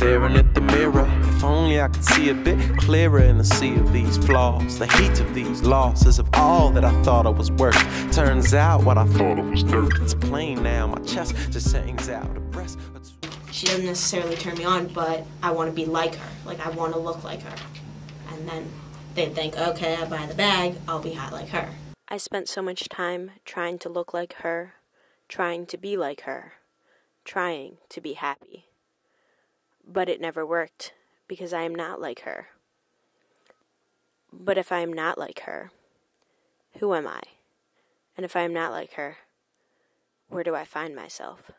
Staring at the mirror, if only I could see a bit clearer in the sea of these flaws. The heat of these losses of all that I thought I was worth. Turns out what I thought it was dirt. It's plain now, my chest just sings out a breast. She doesn't necessarily turn me on, but I want to be like her. Like, I want to look like her. And then they'd think, okay, I buy the bag, I'll be hot like her. I spent so much time trying to look like her, trying to be like her, trying to be happy. But it never worked, because I am not like her. But if I am not like her, who am I? And if I am not like her, where do I find myself?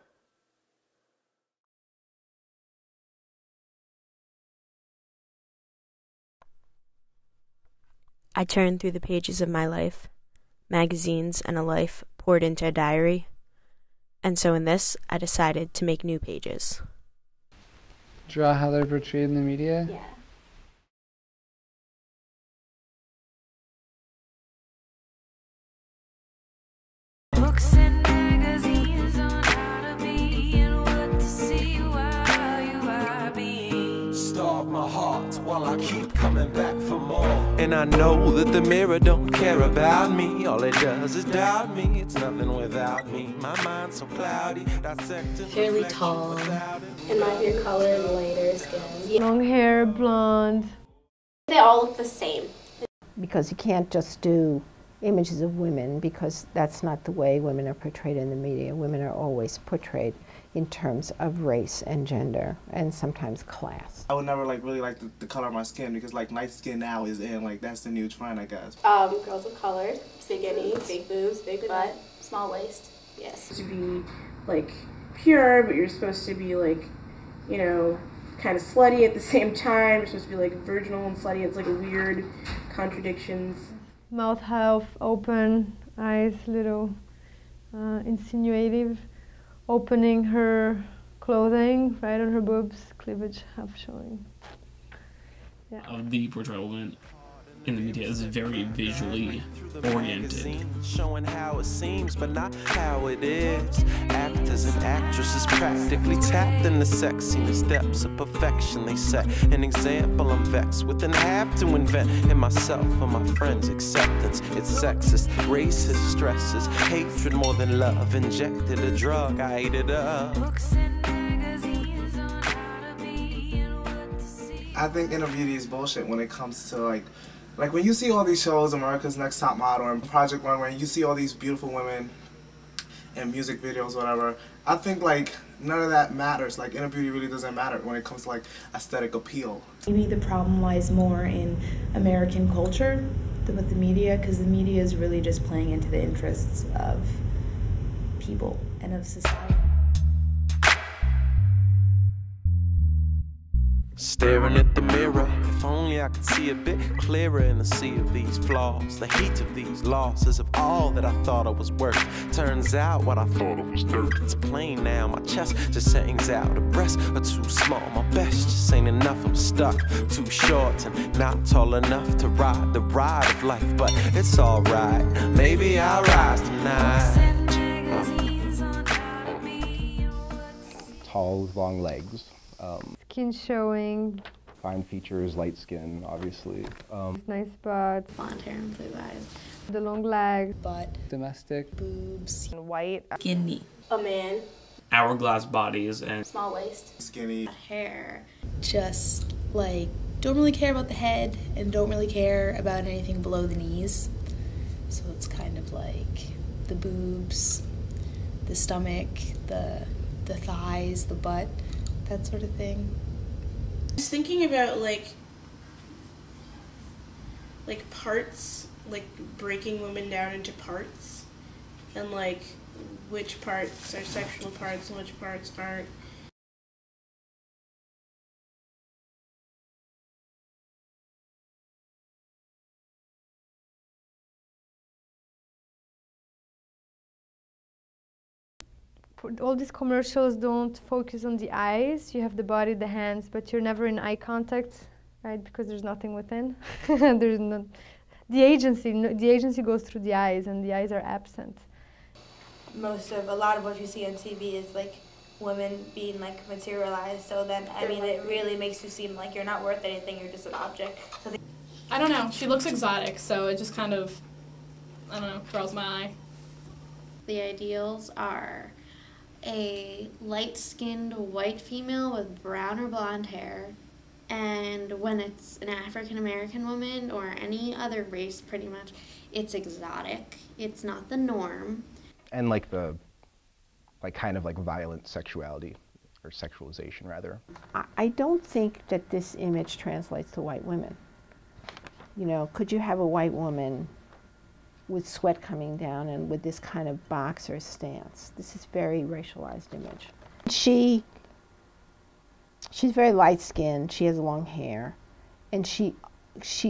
I turned through the pages of my life, magazines and a life poured into a diary, and so in this, I decided to make new pages. Draw how they're portrayed in the media? Yeah. Books and magazines on how to be and what to see while you are being. Starve my heart while I keep coming back for more. And I know that the mirror don't care about me. All it does is doubt me. It's nothing without me. My mind's so cloudy. Fairly tall. And my hair color and lighter skin. Long hair, blonde. They all look the same. Because you can't just do images of women, because that's not the way women are portrayed in the media. Women are always portrayed in terms of race and gender, and sometimes class. I would never really like the color of my skin, because light skin now is in, that's the new trend, I guess. Girls of color, skinny, big boobs, big butt, small waist. Yes. To be pure, but you're supposed to be kind of slutty at the same time. You're supposed to be virginal and slutty. It's weird contradictions. Mouth half open, eyes little insinuative, opening her clothing right on her boobs, cleavage half showing. Yeah. The portrayal woman in the media is very visually oriented. Showing how it seems, but not how it is. Actors and actresses practically tapped in the sexiness depths of perfection. They set an example I'm vexed with and have to invent in myself and my friends' acceptance. It's sexist, racist stresses, hatred more than love. Injected a drug, I ate it up. I think inner beauty is bullshit when it comes to when you see all these shows, America's Next Top Model and Project Runway, and you see all these beautiful women in music videos, whatever, I think none of that matters. Inner beauty really doesn't matter when it comes to aesthetic appeal. Maybe the problem lies more in American culture than with the media, because the media is really just playing into the interests of people and of society. Staring at the mirror, if only I could see a bit clearer in the sea of these flaws. The heat of these losses of all that I thought I was worth. Turns out what I thought it was dirt. It's plain now, my chest just sings out. The breasts are too small, my best just ain't enough. I'm stuck, too short and not tall enough to ride the ride of life. But it's alright, maybe I'll rise tonight. Tall with long legs. Skin showing. Fine features, light skin, obviously. Nice butt. Blonde hair and blue eyes. The long legs. Butt. Domestic. Boobs. White. Skinny. A man. Hourglass bodies and Small waist. Skinny. Hair. Just don't really care about the head and don't really care about anything below the knees. So it's kind of the boobs, the stomach, the thighs, the butt, that sort of thing. I was thinking about parts, breaking women down into parts, and which parts are sexual parts and which parts aren't. All these commercials don't focus on the eyes. You have the body, the hands, but you're never in eye contact, right? Because there's nothing within. There's no. The agency goes through the eyes, and the eyes are absent. A lot of what you see on TV is women being like materialized. So then, I mean, it really makes you seem like you're not worth anything. You're just an object. So I don't know. She looks exotic, so it just kind of, I don't know, draws my eye. The ideals are a light-skinned white female with brown or blonde hair, and when it's an African-American woman or any other race pretty much, it's exotic. It's not the norm. And like the, like kind of like violent sexuality, or sexualization rather. I don't think that this image translates to white women. You know, could you have a white woman with sweat coming down and with this kind of boxer stance? This is very racialized image. She's very light-skinned, she has long hair, and she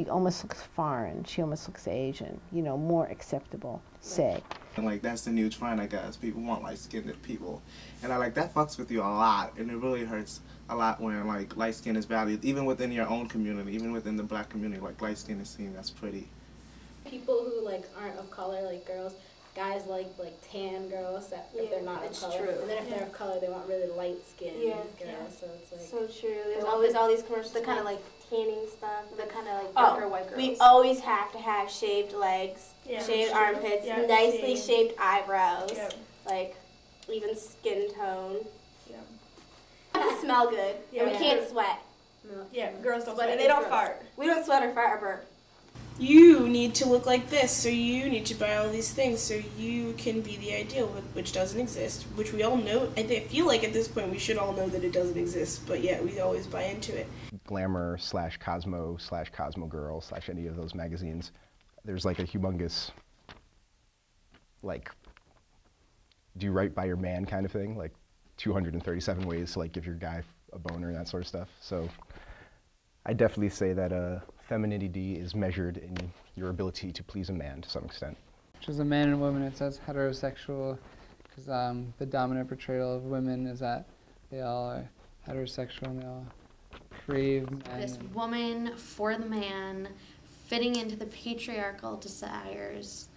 almost looks foreign, she almost looks Asian, you know, more acceptable, say. And like that's the new trend, I guess. People want light-skinned people. And I like that fucks with you a lot, and it really hurts a lot when like light skin is valued, even within your own community, even within the black community, like light skin is seen as pretty. People who like aren't of color, like girls, guys like tan girls that if they're not of color. True. And then if they're of color, they want really light skinned girls. So it's like so true. There's always all these commercials, the kind of like tanning stuff, the kind of like darker white girls. We always have to have shaved legs, shaved armpits, nicely shaped eyebrows, like even skin tone. We have to smell good, and we can't sweat. Yeah, girls don't sweat. And they don't fart. We don't sweat or fart or burp. You need to look like this, so you need to buy all these things so you can be the ideal, which doesn't exist, which we all know. I feel like at this point we should all know that it doesn't exist, but yet we always buy into it. Glamour / Cosmo / Cosmo Girl / any of those magazines, there's like a humongous, like, do right by your man kind of thing, like 237 ways to like give your guy a boner and that sort of stuff. So I definitely say that femininity is measured in your ability to please a man to some extent. Which is a man and woman, it says heterosexual, because the dominant portrayal of women is that they all are heterosexual and they all crave men. This woman for the man, fitting into the patriarchal desires.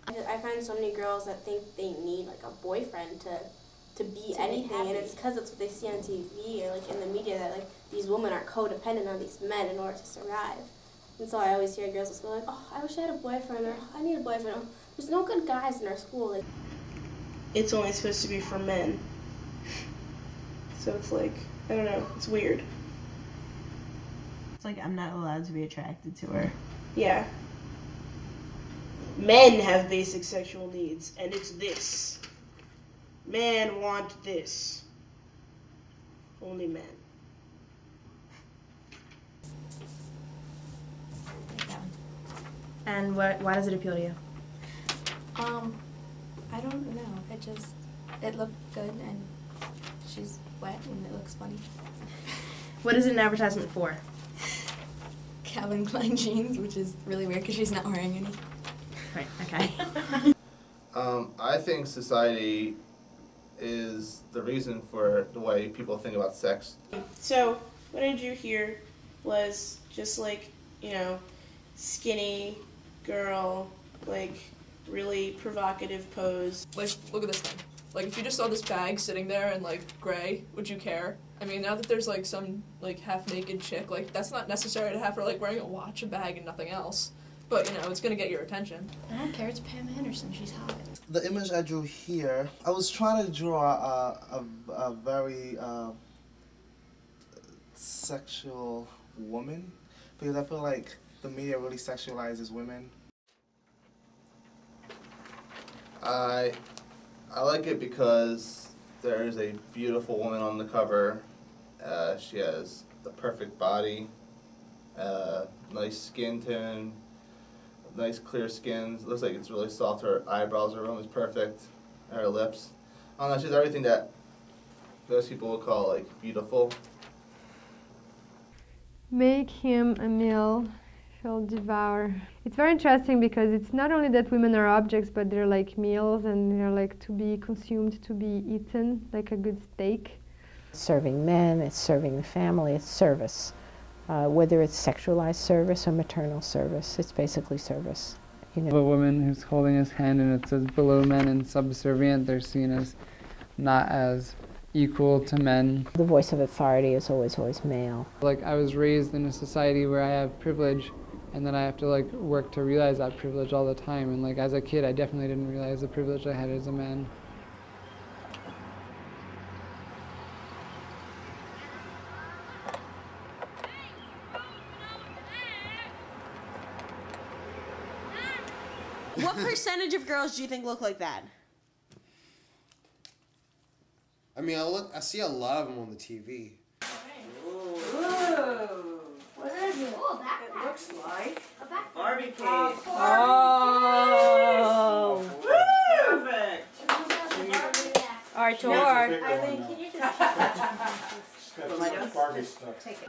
I find so many girls that think they need like a boyfriend to be anything, and it's because it's what they see on TV or like in the media that like these women are codependent on these men in order to survive. And so I always hear girls just go like, oh, I wish I had a boyfriend, or I need a boyfriend. Or, there's no good guys in our school. Like, it's only supposed to be for men. So it's like, I don't know, it's weird. It's like I'm not allowed to be attracted to her. Yeah. Men have basic sexual needs, and it's this. Men want this. Only men. And why does it appeal to you? I don't know. It looked good, and she's wet, and it looks funny. What is it an advertisement for? Calvin Klein jeans, which is really weird because she's not wearing any. Right, okay. I think society is the reason for the way people think about sex. So, what I drew here was just like, you know, skinny girl, like really provocative pose. Like, look at this thing. Like, if you just saw this bag sitting there in like gray, would you care? I mean, now that there's like some like half-naked chick, like that's not necessary to have her like wearing a watch, a bag, and nothing else. But you know, it's gonna get your attention. I don't care. It's Pam Anderson. She's hot. The image I drew here, I was trying to draw a very sexual woman, because I feel like the media really sexualizes women. I like it because there is a beautiful woman on the cover. She has the perfect body, nice skin tone, nice clear skin. Looks like it's really soft. Her eyebrows are almost perfect. Her lips. I don't know, she's everything that most people would call like beautiful. Make him a meal he'll devour. It's very interesting because it's not only that women are objects, but they're like meals and they're like to be consumed, to be eaten, like a good steak. Serving men, it's serving the family, it's service. Whether it's sexualized service or maternal service, it's basically service. You know. A woman who's holding his hand and it says below men and subservient, they're seen as not as equal to men. The voice of authority is always male. Like, I was raised in a society where I have privilege, and then I have to like work to realize that privilege all the time. And like as a kid, I definitely didn't realize the privilege I had as a man. What percentage of girls do you think look like that? I mean, I see a lot of them on the TV. Ooh. What is it? Oh, it looks like a backpack. Barbie case. Oh. Perfect. Our tour. Eileen, can you just take it?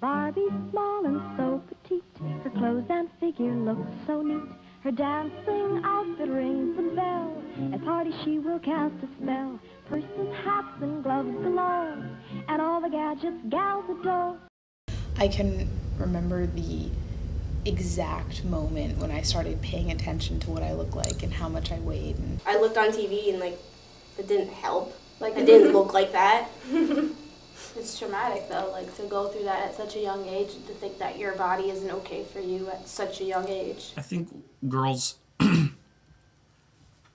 Barbie's small and so petite. Her clothes and figure look so neat. Her dancing outfit rings the bell. At parties she will cast a spell. Purses, hats, and gloves galore. And all the gadgets gals adore. I can remember the exact moment when I started paying attention to what I looked like and how much I weighed. And I looked on TV and like it didn't help. Like I didn't look like that. It's traumatic though, like to go through that at such a young age and to think that your body isn't okay for you at such a young age. I think girls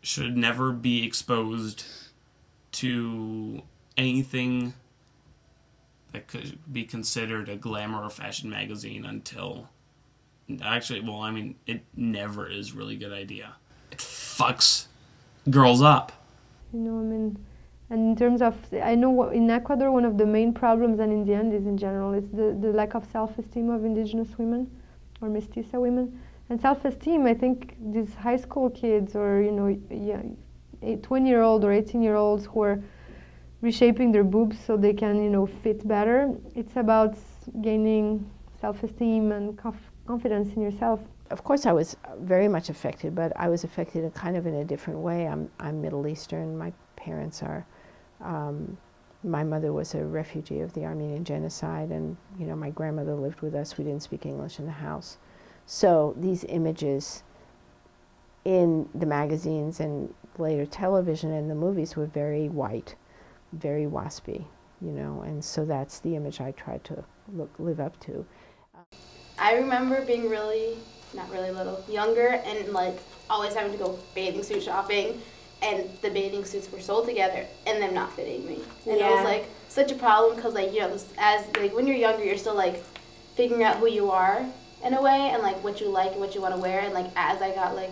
should never be exposed to anything that could be considered a glamour or fashion magazine until... Actually, well, I mean, it never is a really good idea. It fucks girls up. You know, I mean, and in terms of, I know in Ecuador one of the main problems, and in the Andes in general, is the lack of self-esteem of indigenous women or mestiza women. And self-esteem, I think these high school kids or, you know, 20-year-old or 18-year-olds who are reshaping their boobs so they can, you know, fit better. It's about gaining self-esteem and confidence in yourself. Of course, I was very much affected, but I was affected in a different way. I'm Middle Eastern. My parents are. My mother was a refugee of the Armenian genocide, and you know, my grandmother lived with us. We didn't speak English in the house, so these images in the magazines and later television and the movies were very white, very waspy, you know, and so that's the image I tried to live up to. I remember being not really little, younger, and like always having to go bathing suit shopping, and the bathing suits were sold together and them not fitting me. And it was like such a problem because like, you know, as like when you're younger, you're still like figuring out who you are in a way and like what you like and what you want to wear. And like as I got like,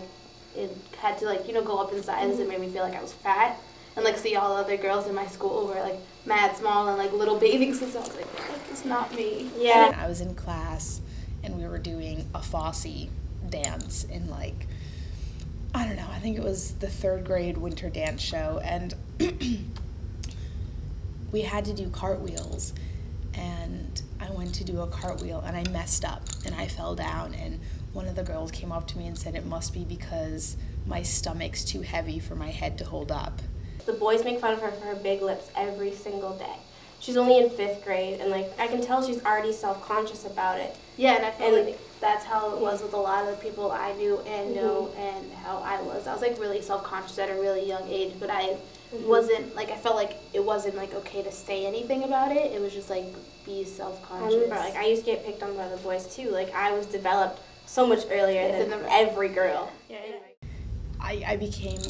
it had to like, you know, go up in size. It made me feel like I was fat. And like see all the other girls in my school were like mad small and like little bathing suits. I was like, it's not me. Yeah. I was in class and we were doing a Fosse dance in like, I don't know, I think it was the 3rd grade winter dance show, and we had to do cartwheels, and I went to do a cartwheel and I messed up and I fell down, and one of the girls came up to me and said it must be because my stomach's too heavy for my head to hold up. The boys make fun of her for her big lips every single day. She's only in 5th grade, and like I can tell she's already self-conscious about it. Yeah, and I feel like that's how it was with a lot of the people I knew and know, and how I was. I was like really self-conscious at a really young age, but I wasn't like, I felt like it wasn't like okay to say anything about it. It was just like be self-conscious. I remember like I used to get picked on by the boys too. Like I was developed so much earlier than every girl. Yeah. I became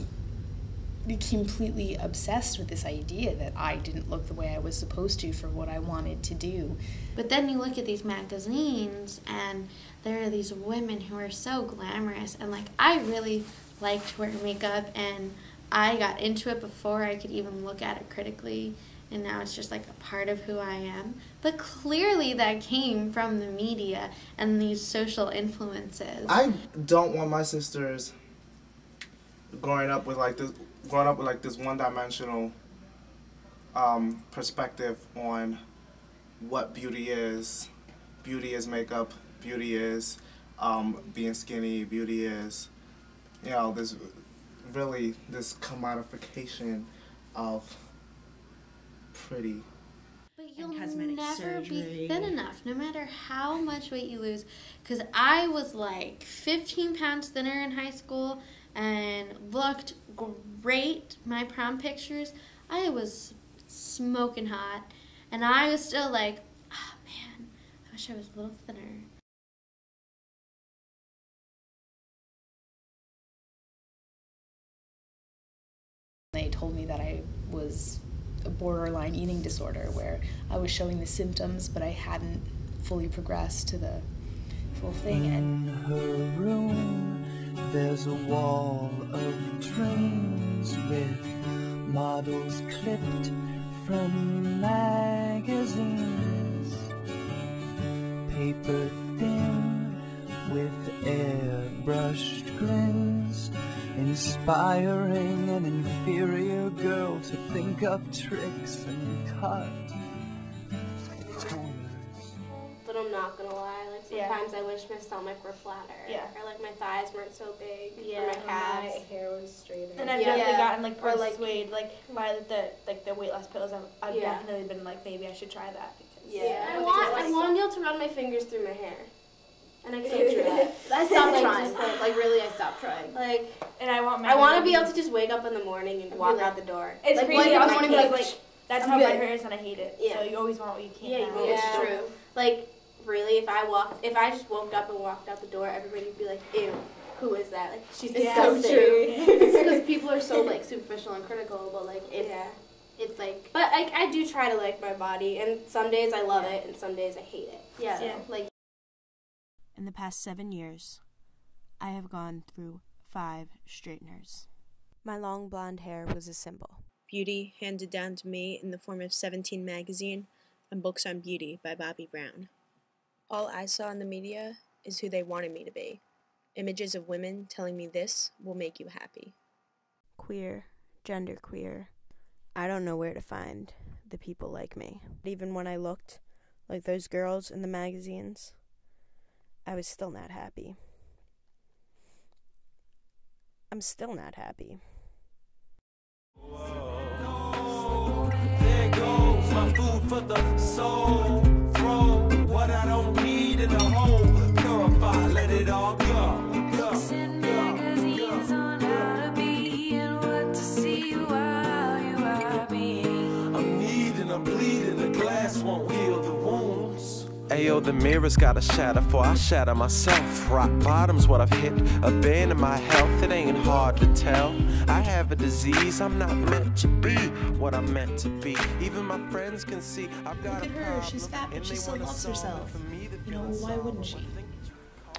completely obsessed with this idea that I didn't look the way I was supposed to for what I wanted to do. But then you look at these magazines and there are these women who are so glamorous, and like I really liked wearing makeup and I got into it before I could even look at it critically, and now it's just like a part of who I am. But clearly that came from the media and these social influences. I don't want my sisters growing up with this one-dimensional perspective on what beauty is. Beauty is makeup. Beauty is being skinny. Beauty is, you know, this commodification of pretty. But you'll never be thin enough, no matter how much weight you lose. Because I was like 15 pounds thinner in high school and looked great. My prom pictures, I was smoking hot, and I was still like, oh man, I wish I was a little thinner. They told me that I was a borderline eating disorder, where I was showing the symptoms, but I hadn't fully progressed to the full thing. In her room, there's a wall of trains with models clipped from magazines, paper thin with airbrushed grins, inspiring an inferior girl to think up tricks and cut corners. But I'm not gonna lie, like sometimes I wish my stomach were flatter. Or like my thighs weren't so big. Or my calves. My hair was straighter. And I've definitely gotten like persuaded, like by the weight loss pills. I've definitely been like, maybe I should try that. Because I want to be able to run my fingers through my hair. And I can't do that. I stopped trying. Like really, I stopped trying. Like, and I want to be able to just wake up in the morning and walk out the door. It's like, crazy. I Also, because like that's how my hair is, and I hate it. Yeah. So you always want what you can't have. Yeah, it's true. Like really, if I just woke up and walked out the door, everybody would be like, "Ew, who is that?" Like she's disgusting. So true. It's because people are so like superficial and critical, but like it's like. But I do try to like my body, and some days I love it, and some days I hate it. Like. In the past 7 years, I have gone through 5 straighteners. My long blonde hair was a symbol. Beauty handed down to me in the form of 17 magazine and books on beauty by Bobby Brown. All I saw in the media is who they wanted me to be. Images of women telling me this will make you happy. Queer, genderqueer. I don't know where to find the people like me. Even when I looked like those girls in the magazines, I was still not happy. I'm still not happy. There goes my food for the soul. Throw what I don't need in a hole. Purify, let it all go. Books and magazines on how to be and what to see while you are being. I'm needing, I'm bleeding, the glass won't heal the wounds. Ayo, the mirror's gotta shatter for I shatter myself. Rock bottom's what I've hit, abandon my health. It ain't hard to tell. I have a disease, I'm not meant to be what I'm meant to be. Even my friends can see I've got Look at her, she's fat, but she still loves herself. You know, why wouldn't she?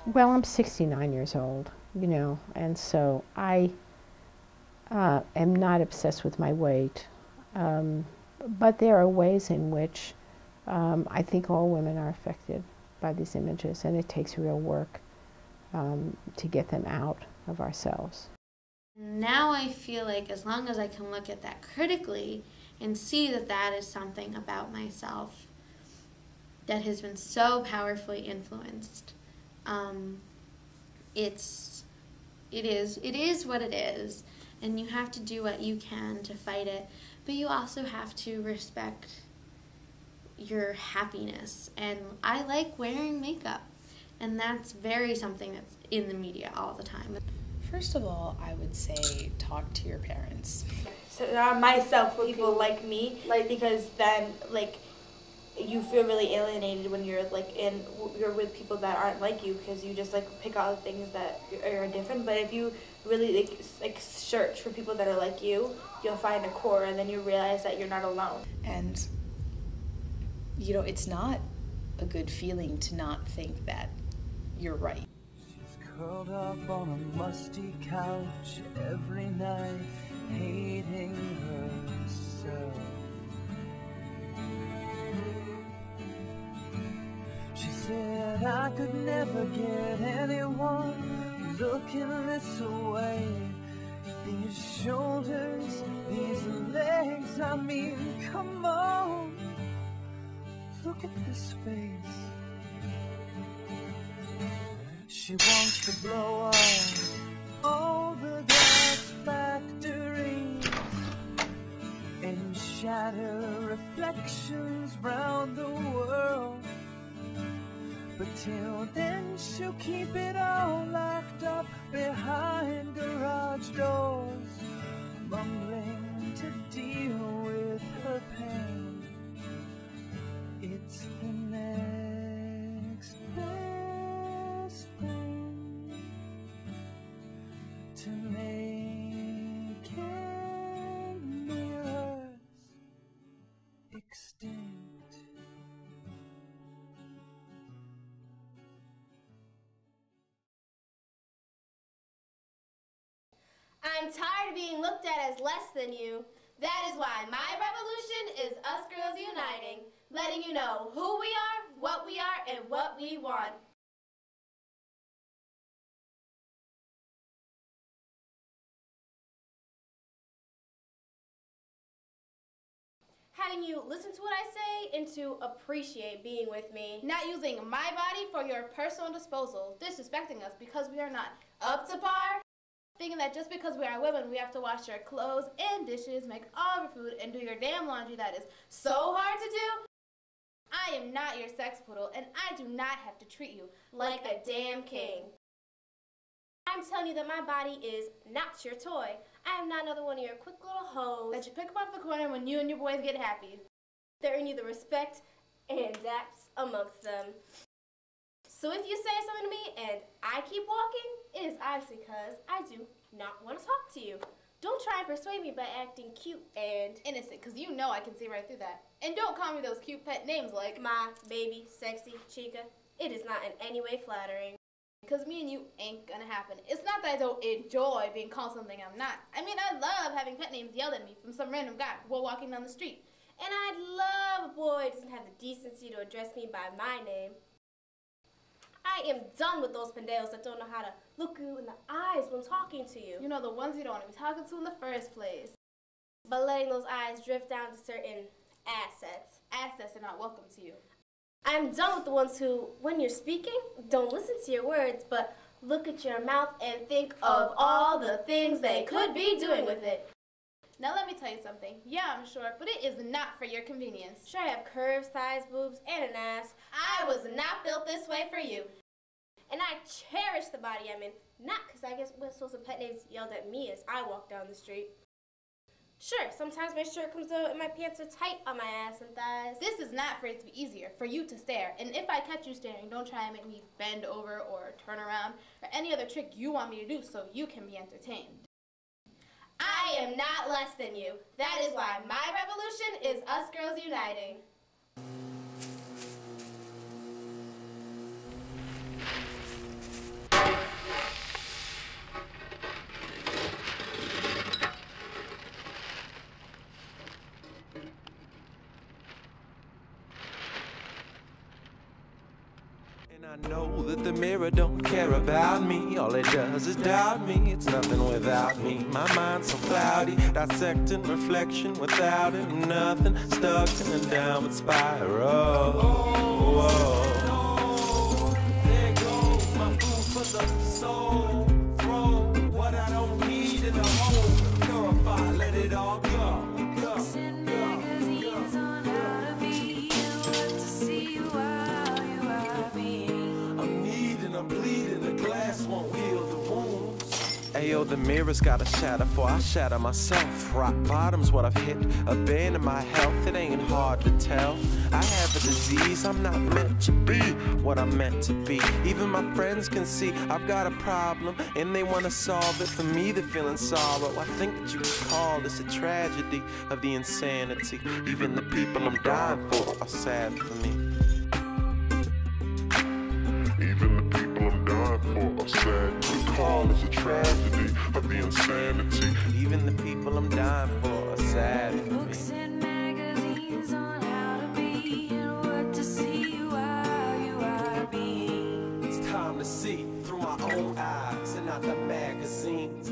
Well, I'm 69 years old, you know, and so I am not obsessed with my weight. But there are ways in which I think all women are affected by these images, and it takes real work to get them out of ourselves. Now I feel like as long as I can look at that critically and see that that is something about myself that has been so powerfully influenced, it is what it is, and you have to do what you can to fight it, but you also have to respect your happiness. And I like wearing makeup, and that's very something that's in the media all the time. First of all, I would say talk to your parents. So myself, people like me, because then like you feel really alienated when you're like you're with people that aren't like you, because you just like pick out the things that are different. But if you really like search for people that are like you, you'll find a core, and then you realize that you're not alone. And you know, it's not a good feeling to not think that you're right. Curled up on a musty couch every night, hating herself. She said I could never get anyone looking this way. These shoulders, these legs, I mean, come on, look at this face. She wants to blow up all the glass factories and shatter reflections round the world. But till then she'll keep it all locked up behind garage doors, mumbling to deal with her pain. I'm tired of being looked at as less than you. That is why my revolution is us girls uniting, letting you know who we are, and what we want. Having you listen to what I say and to appreciate being with me. Not using my body for your personal disposal, disrespecting us because we are not up to par, thinking that just because we are women we have to wash your clothes and dishes, make all your food, and do your damn laundry that is so hard to do. I am not your sex poodle, and I do not have to treat you like a damn king. I'm telling you that my body is not your toy. I am not another one of your quick little hoes that you pick up off the corner when you and your boys get happy. There are neither respect and daps amongst them. So if you say something to me and I keep walking, it is obviously because I do not want to talk to you. Don't try and persuade me by acting cute and innocent, because you know I can see right through that. And don't call me those cute pet names like Ma, Baby, Sexy, Chica. It is not in any way flattering. Because me and you ain't gonna happen. It's not that I don't enjoy being called something I'm not. I mean, I love having pet names yelled at me from some random guy while walking down the street. And I'd love a boy who doesn't have the decency to address me by my name. I am done with those pendeos that don't know how to look you in the eyes when talking to you. You know, the ones you don't want to be talking to in the first place. But letting those eyes drift down to certain assets. Assets are not welcome to you. I'm done with the ones who, when you're speaking, don't listen to your words, but look at your mouth and think of all the things they could be doing with it. Now let me tell you something. Yeah, I'm short, but it is not for your convenience. Sure, I have curves, thighs, boobs, and an ass. I was not built this way for you. And I cherish the body I'm in, not because I guess what sorts of pet names yelled at me as I walk down the street. Sure, sometimes my shirt comes out and my pants are tight on my ass and thighs. This is not for it to be easier, for you to stare. And if I catch you staring, don't try and make me bend over or turn around or any other trick you want me to do so you can be entertained. I am not less than you. That is why my revolution is us girls uniting. And I know that the mirror don't care about me. All it does is doubt me. It's nothing without me. My mind's so cloudy, dissecting reflection without it. Nothing stuck in a downward spiral. Whoa. There goes my food for the soul. Throw what I don't need in a hole. Purify, let it all go. Books and magazines on how to be and what to see while you are being. I'm bleeding, the glass won't heal the wounds. Ayo, the mirror's gotta shatter for I shatter myself. Rock bottom's what I've hit, abandon my health. It ain't hard to tell. I have a disease, I'm not meant to be what I'm meant to be. Even my friends can see I've got a problem and they wanna solve it. For me, they're feeling sorrow. I think that you could call this a tragedy of the insanity. Even the people I'm dying for are sad for me. Even the people I'm dying for are sad. To call this a tragedy of the insanity. Even the people I'm dying for are sad for me. Books and magazines on how to be and what to see while you are being. It's time to see through my own eyes and not the magazines.